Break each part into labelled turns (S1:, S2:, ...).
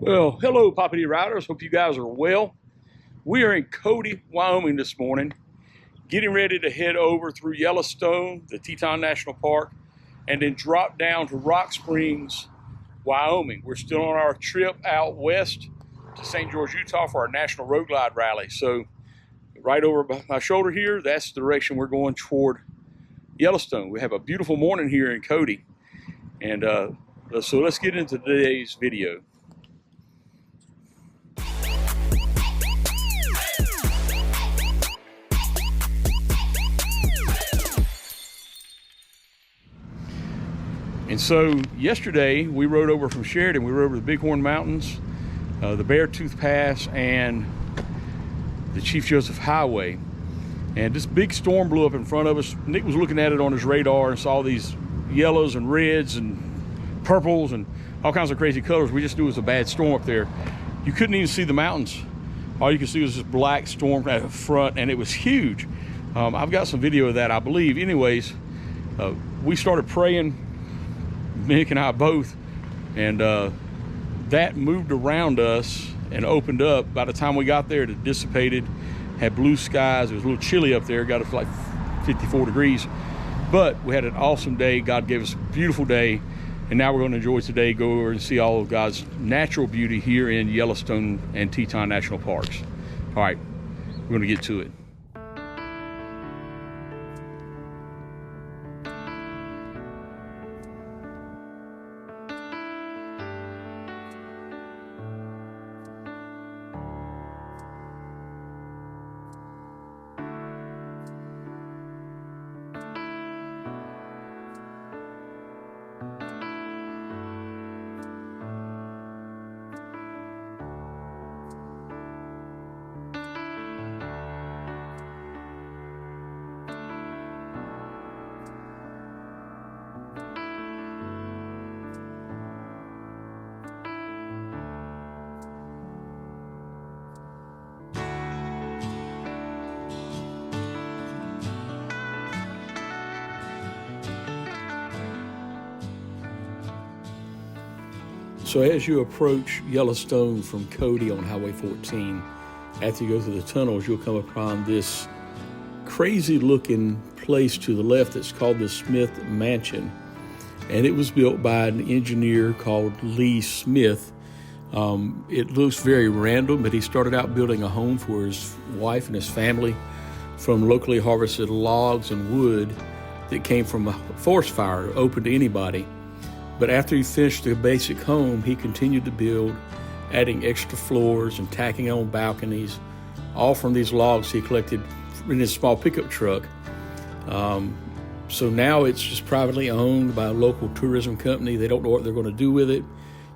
S1: Well, hello, Poppa-D riders. Hope you guys are well. We are in Cody, Wyoming this morning, getting ready to head over through Yellowstone, the Teton National Park, and then drop down to Rock Springs, Wyoming. We're still on our trip out west to St. George, Utah for our National Road Glide Rally. So right over my shoulder here, that's the direction we're going toward Yellowstone. We have a beautiful morning here in Cody. And so let's get into today's video. And so yesterday we rode over from Sheridan. We rode over the Bighorn Mountains, the Beartooth Pass, and the Chief Joseph Highway. And this big storm blew up in front of us. Nick was looking at it on his radar and saw these yellows and reds and purples and all kinds of crazy colors. We just knew it was a bad storm up there. You couldn't even see the mountains. All you could see was this black storm at the front, and it was huge. I've got some video of that, I believe. Anyways, we started praying, Nick and I both, and that moved around us and opened up. By the time we got there, it had dissipated, had blue skies. It was a little chilly up there, got up to like 54 degrees. But we had an awesome day. God gave us a beautiful day, and now we're going to enjoy today, go over and see all of God's natural beauty here in Yellowstone and Teton National Parks. All right, we're going to get to it. So as you approach Yellowstone from Cody on Highway 14, after you go through the tunnels, you'll come upon this crazy looking place to the left that's called the Smith Mansion. And it was built by an engineer called Lee Smith. It looks very random, but he started out building a home for his wife and his family from locally harvested logs and wood that came from a forest fire, open to anybody. But after he finished the basic home, he continued to build, adding extra floors and tacking on balconies, all from these logs he collected in his small pickup truck. So now it's just privately owned by a local tourism company. They don't know what they're going to do with it.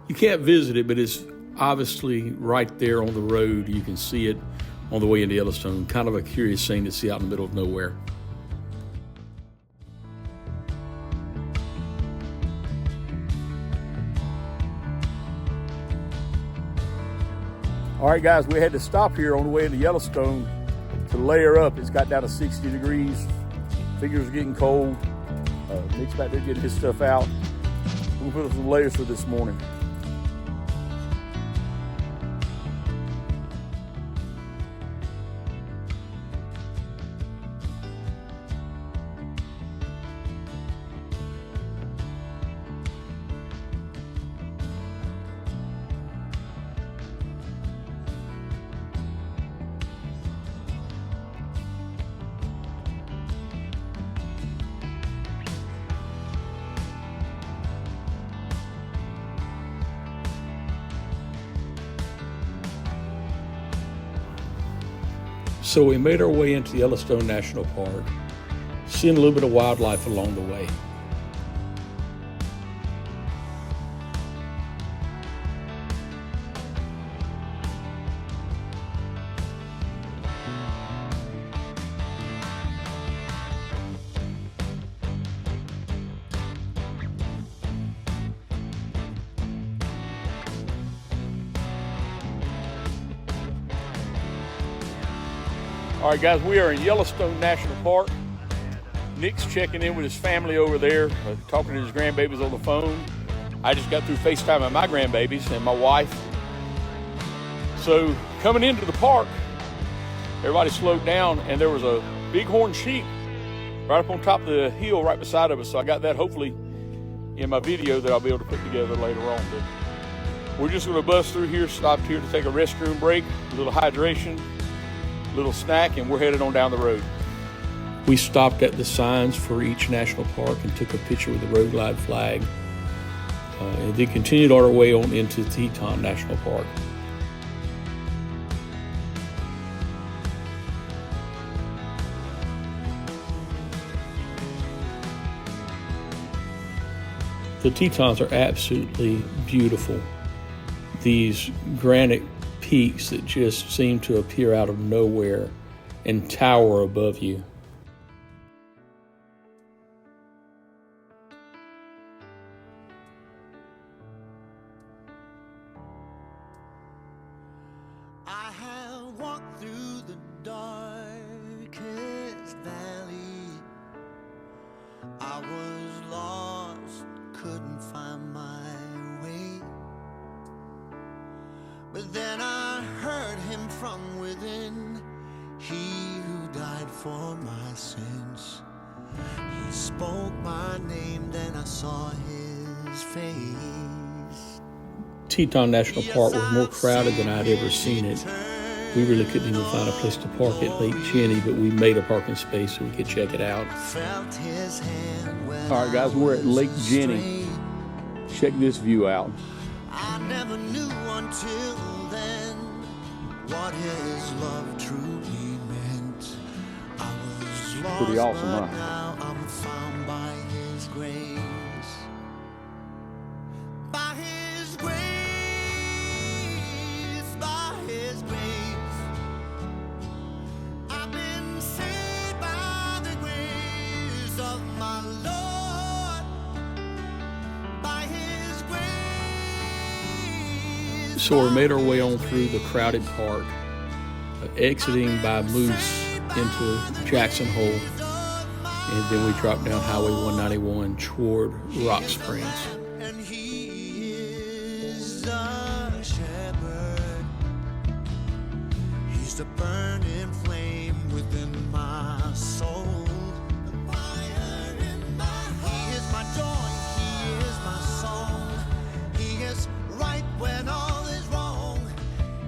S1: You can't visit it, but it's obviously right there on the road. You can see it on the way into Yellowstone. Kind of a curious thing to see out in the middle of nowhere. All right, guys, we had to stop here on the way into Yellowstone to layer up. It's got down to 60 degrees. Fingers are getting cold. Nick's back there getting his stuff out. We'll put some layers for this morning. So we made our way into Yellowstone National Park, seeing a little bit of wildlife along the way. All right, guys, we are in Yellowstone National Park. Nick's checking in with his family over there, talking to his grandbabies on the phone. I just got through FaceTiming my grandbabies and my wife. So coming into the park, everybody slowed down, and there was a bighorn sheep right up on top of the hill right beside of us. So I got that hopefully in my video that I'll be able to put together later on. But we're just gonna bust through here, stopped here to take a restroom break, a little hydration, a little snack, and we're headed on down the road. We stopped at the signs for each national park and took a picture with the road glide flag. And then continued our way on into Teton National Park. The Tetons are absolutely beautiful. These granite peaks that just seem to appear out of nowhere and tower above you.
S2: I have walked through the darkest valley. I was lost, couldn't find my way. But then I heard him from within, he who died for my sins. He spoke my name, then I saw his face.
S1: Teton National Park was more crowded than I'd ever seen it. We really couldn't even find a place to park at Lake Jenny, but we made a parking space so we could check it out. All right, guys, we're at Lake Jenny. Check this view out.
S2: I never knew until then what his love truly meant. I was lost,
S1: Pretty awesome,
S2: but
S1: huh?
S2: now I'm found by his grace. By his grace, by his grace, I've been saved by the grace of my Lord. By his grace.
S1: So we made our way on through the crowded park, exiting by Moose into Jackson Hole, and then we dropped down Highway 191 toward Rock Springs.
S2: And he is the shepherd. He's the burning flame within my soul. The fire in my heart. He is my joy, he is my song. He is right when all is wrong.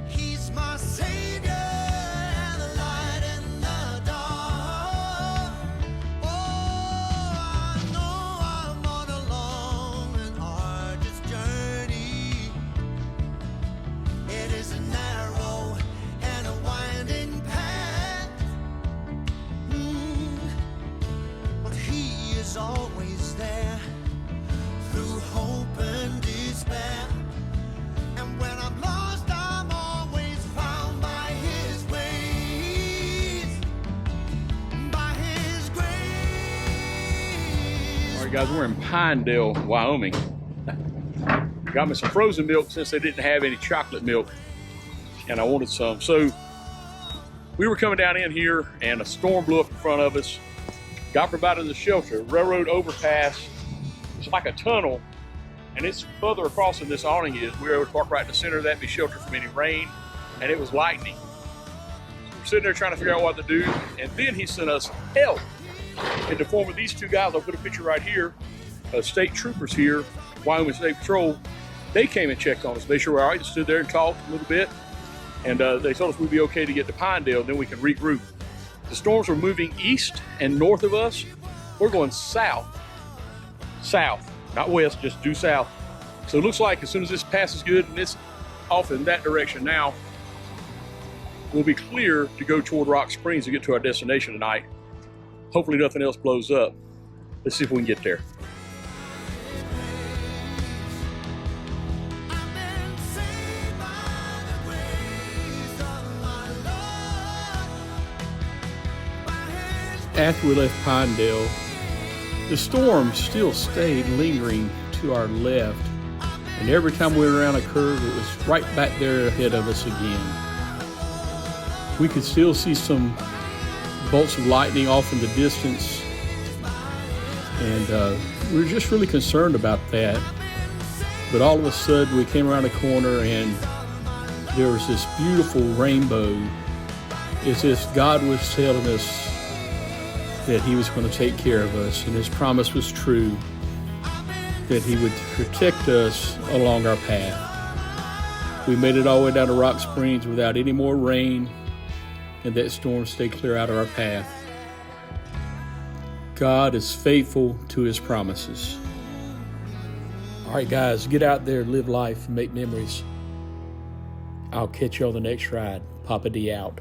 S2: He's my savior and the light in the dark. Oh, I know I'm on a long and arduous journey. It is a narrow and a winding path. But he is always there through hope and despair. And when I'm lost, I'm always found by his grace. By his grace.
S1: All right, guys, we're in Pinedale, Wyoming. Got me some frozen milk since they didn't have any chocolate milk, and I wanted some. So we were coming down in here, and a storm blew up in front of us. Got provided the shelter. Railroad overpass. It's like a tunnel, and it's further across than this awning is. We were able to park right in the center of that, be sheltered from any rain, and it was lightning. So we're sitting there trying to figure out what to do, and then he sent us help in the form of these two guys. I'll put a picture right here. State troopers here, Wyoming State Patrol. They came and checked on us, made sure we're all right, stood there and talked a little bit, and they told us we'd be okay to get to Pinedale, and then we can regroup. The storms were moving east and north of us. We're going south, not west, just due south. So it looks like as soon as this passes good and it's off in that direction now, we'll be clear to go toward Rock Springs to get to our destination tonight. Hopefully nothing else blows up. Let's see if we can get there.
S2: I've been saved by the grace of my Lord. By his
S1: After we left Pinedale, the storm still stayed lingering to our left, and every time we went around a curve, it was right back there ahead of us again. We could still see some bolts of lightning off in the distance, and we were just really concerned about that. But all of a sudden, we came around a corner, and there was this beautiful rainbow. It's as if God was telling us that he was going to take care of us, and his promise was true, that he would protect us along our path. We made it all the way down to Rock Springs without any more rain, and that storm stayed clear out of our path. God is faithful to his promises. All right, guys, get out there, live life, and make memories. I'll catch you on the next ride. Poppa-D out.